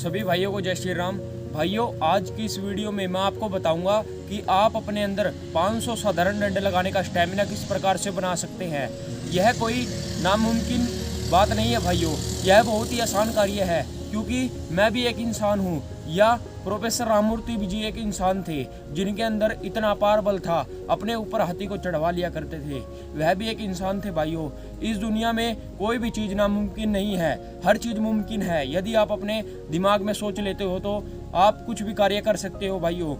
सभी भाइयों को जय श्री राम। भाइयों, आज की इस वीडियो में मैं आपको बताऊंगा कि आप अपने अंदर 500 साधारण डंडे लगाने का स्टैमिना किस प्रकार से बना सकते हैं। यह कोई नामुमकिन बात नहीं है भाइयों, यह बहुत ही आसान कार्य है, क्योंकि मैं भी एक इंसान हूँ या प्रोफेसर राममूर्ति जी एक इंसान थे जिनके अंदर इतना अपार बल था, अपने ऊपर हाथी को चढ़वा लिया करते थे। वह भी एक इंसान थे भाइयों। इस दुनिया में कोई भी चीज़ नामुमकिन नहीं है, हर चीज़ मुमकिन है। यदि आप अपने दिमाग में सोच लेते हो तो आप कुछ भी कार्य कर सकते हो भाइयों।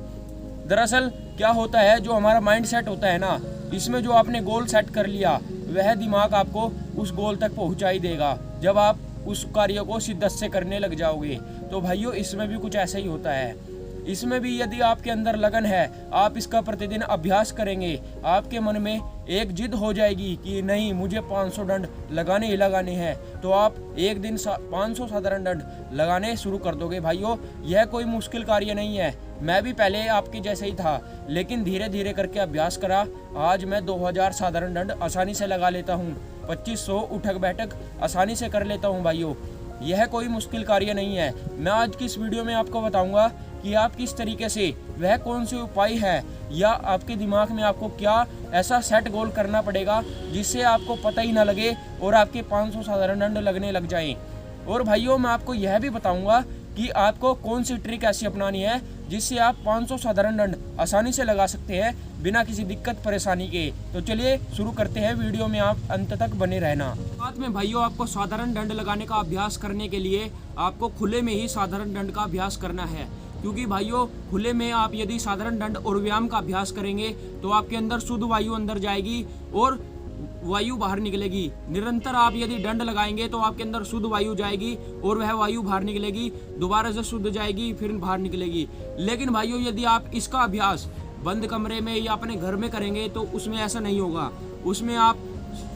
दरअसल क्या होता है, जो हमारा माइंड सेट होता है ना, इसमें जो आपने गोल सेट कर लिया वह दिमाग आपको उस गोल तक पहुँचा ही देगा जब आप उस कार्य को शिद्दत से करने लग जाओगे। तो भाइयों, इसमें भी कुछ ऐसा ही होता है। इसमें भी यदि आपके अंदर लगन है, आप इसका प्रतिदिन अभ्यास करेंगे, आपके मन में एक जिद हो जाएगी कि नहीं, मुझे 500 दंड लगाने ही लगाने हैं, तो आप एक दिन 500 साधारण दंड लगाने शुरू कर दोगे भाइयों। यह कोई मुश्किल कार्य नहीं है। मैं भी पहले आपके जैसे ही था, लेकिन धीरे धीरे करके अभ्यास करा। आज मैं 2000 साधारण दंड आसानी से लगा लेता हूँ, 2500 उठक बैठक आसानी से कर लेता हूँ भाइयों। यह कोई मुश्किल कार्य नहीं है। मैं आज की इस वीडियो में आपको बताऊंगा कि आप किस तरीके से, वह कौन से उपाय है, या आपके दिमाग में आपको क्या ऐसा सेट गोल करना पड़ेगा जिससे आपको पता ही ना लगे और आपके 500 साधारण दंड लगने लग जाएं। और भाइयों, मैं आपको यह भी बताऊंगा कि आपको कौन सी ट्रिक ऐसी अपनानी है जिससे आप 500 साधारण दंड आसानी से लगा सकते हैं बिना किसी दिक्कत परेशानी के। तो चलिए शुरू करते हैं, वीडियो में आप अंत तक बने रहना। साथ में भाइयों, आपको साधारण दंड लगाने का अभ्यास करने के लिए आपको खुले में ही साधारण दंड का अभ्यास करना है, क्योंकि भाइयों खुले में आप यदि साधारण दंड और व्यायाम का अभ्यास करेंगे तो आपके अंदर शुद्ध वायु अंदर जाएगी और वायु बाहर निकलेगी। निरंतर आप यदि दंड लगाएंगे तो आपके अंदर शुद्ध वायु जाएगी और वह वायु बाहर निकलेगी, दोबारा से शुद्ध जाएगी, फिर बाहर निकलेगी। लेकिन भाइयों, यदि आप इसका अभ्यास बंद कमरे में या अपने घर में करेंगे तो उसमें ऐसा नहीं होगा। उसमें आप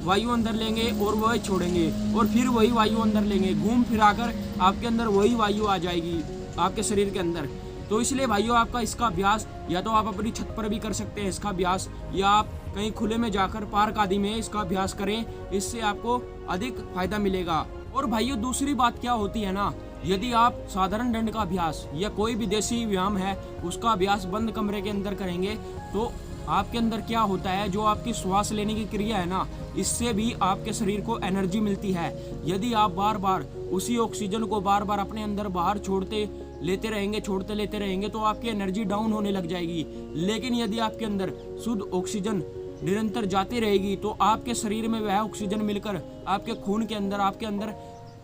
वायु अंदर लेंगे और वह छोड़ेंगे और फिर वही वायु अंदर लेंगे, घूम फिराकर आपके अंदर वही वायु आ जाएगी आपके शरीर के अंदर। तो इसलिए भाइयों, आपका इसका अभ्यास या तो आप अपनी छत पर भी कर सकते हैं इसका अभ्यास, या आप कहीं खुले में जाकर पार्क आदि में इसका अभ्यास करें, इससे आपको अधिक फायदा मिलेगा। और भाइयों, दूसरी बात क्या होती है ना, यदि आप साधारण दंड का अभ्यास या कोई विदेशी व्यायाम है उसका अभ्यास बंद कमरे के अंदर करेंगे तो आपके अंदर क्या होता है, जो आपकी श्वास लेने की क्रिया है ना, इससे भी आपके शरीर को एनर्जी मिलती है। यदि आप बार बार उसी ऑक्सीजन को बार बार अपने अंदर बाहर छोड़ते लेते रहेंगे तो आपकी एनर्जी डाउन होने लग जाएगी। लेकिन यदि आपके अंदर शुद्ध ऑक्सीजन निरंतर जाती रहेगी तो आपके शरीर में वह ऑक्सीजन मिलकर आपके खून के अंदर, आपके अंदर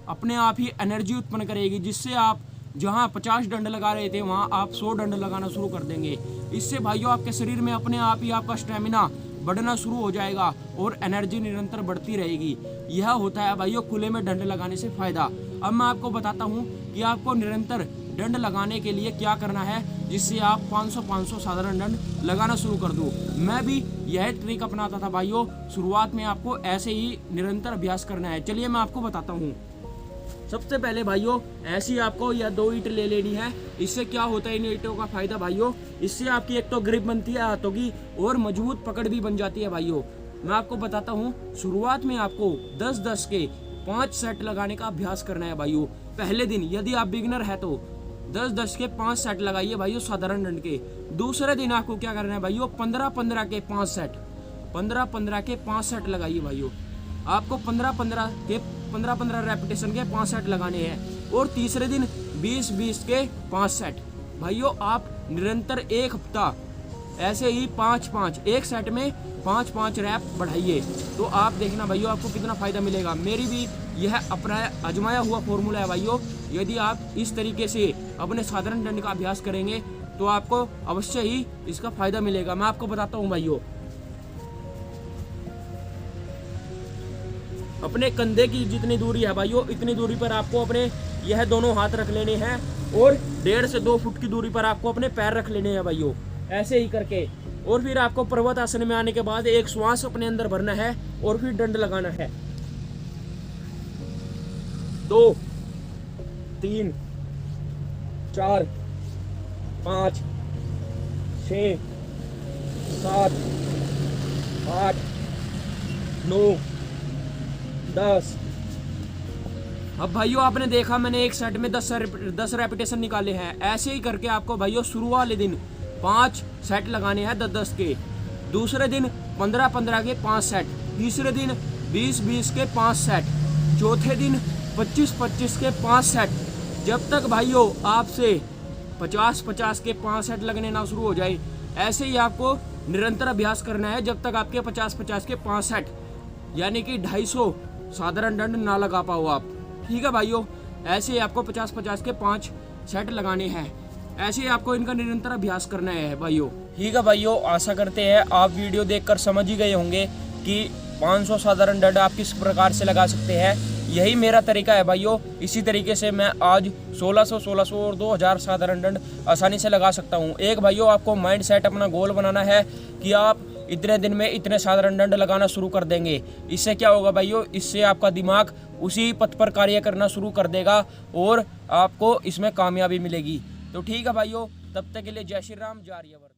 अपने आप ही एनर्जी उत्पन्न करेगी, जिससे आप जहां 50 दंड लगा रहे थे वहां आप 100 दंड लगाना शुरू कर देंगे। इससे भाइयों आपके शरीर में अपने आप ही आपका स्टेमिना बढ़ना शुरू हो जाएगा और एनर्जी निरंतर बढ़ती रहेगी। यह होता है भाइयों खुले में दंड लगाने से फायदा। अब मैं आपको बताता हूँ कि आपको निरंतर दंड लगाने के लिए क्या करना है जिससे आप 500 साधारण दंड लगाना शुरू कर दो। मैं भी यह ट्रिक अपनाता था भाइयों। शुरुआत में आपको ऐसे ही निरंतर अभ्यास करना है। चलिए मैं आपको बताता हूँ। सबसे पहले भाइयों, ऐसी आपको यह 2 ईंट ले लेनी है। इससे क्या होता है इन ईंटों का फायदा भाइयों, इससे आपकी एक तो ग्रिप बनती है हाथों की और मजबूत पकड़ भी बन जाती है भाइयों। मैं आपको बताता हूँ, शुरुआत में आपको 10-10 के 5 सेट लगाने का अभ्यास करना है भाइयों। पहले दिन यदि आप बिगिनर है तो 10-10 के 5 सेट लगाइए भाइयों साधारण दंड के। दूसरे दिन आपको क्या करना है भाइयों, 15-15 के 5 सेट, 15-15 के 5 सेट लगाइए भाइयों। आपको 15-15 रेपिटेशन के 5 सेट लगाने हैं। और तीसरे दिन 20-20 के 5 सेट। भाइयों, आप निरंतर एक हफ्ता ऐसे ही 5-5 एक सेट में 5-5 रैप बढ़ाइए, तो आप देखना भाइयों आपको कितना फायदा मिलेगा। मेरी भी यह अपना आजमाया हुआ फॉर्मूला है भाइयों। यदि आप इस तरीके से अपने साधारण दंड का अभ्यास करेंगे तो आपको अवश्य ही इसका फायदा मिलेगा। मैं आपको बताता हूँ भाइयों, अपने कंधे की जितनी दूरी है भाइयों, इतनी दूरी पर आपको अपने यह दोनों हाथ रख लेने हैं और 1.5 से 2 फुट की दूरी पर आपको अपने पैर रख लेने हैं भाइयों, ऐसे ही करके। और फिर आपको पर्वत आसन में आने के बाद एक श्वास अपने अंदर भरना है और फिर दंड लगाना है। 2, 3, 4, 5, 6, 7, 8, 9, 10, अब भाइयों आपने देखा मैंने एक सेट में 10 रेपिटेशन निकाले हैं। ऐसे ही करके आपको भाइयों शुरू वाले दिन 5 सेट लगाने हैं 10-10 के, दूसरे दिन 15-15 के 5 सेट, तीसरे दिन 20-20 के 5 सेट, चौथे दिन 25-25 के 5 सेट। जब तक भाइयों आपसे 50-50 के 5 सेट लगने ना शुरू हो जाए, ऐसे ही आपको निरंतर अभ्यास करना है जब तक आपके 50-50 के 5 सेट यानी कि 250 साधारण दंड ना लगा पाओ आप। ठीक है भाइयों, ऐसे ही आपको 50-50 के 5 सेट लगाने हैं। ऐसे ही आपको इनका निरंतर अभ्यास करना है भाइयों। ठीक है भाइयों, आशा करते हैं आप वीडियो देखकर समझ ही गए होंगे कि 500 साधारण दंड आप किस प्रकार से लगा सकते हैं। यही मेरा तरीका है भाइयों। इसी तरीके से मैं आज 1600 और 2000 साधारण दंड आसानी से लगा सकता हूँ। एक भाइयों आपको माइंड सेट अपना गोल बनाना है कि आप इतने दिन में इतने साधारण दंड लगाना शुरू कर देंगे। इससे क्या होगा भाइयों, इससे आपका दिमाग उसी पथ पर कार्य करना शुरू कर देगा और आपको इसमें कामयाबी मिलेगी। तो ठीक है भाइयों, तब तक के लिए जय श्री राम, जय आर्यवर।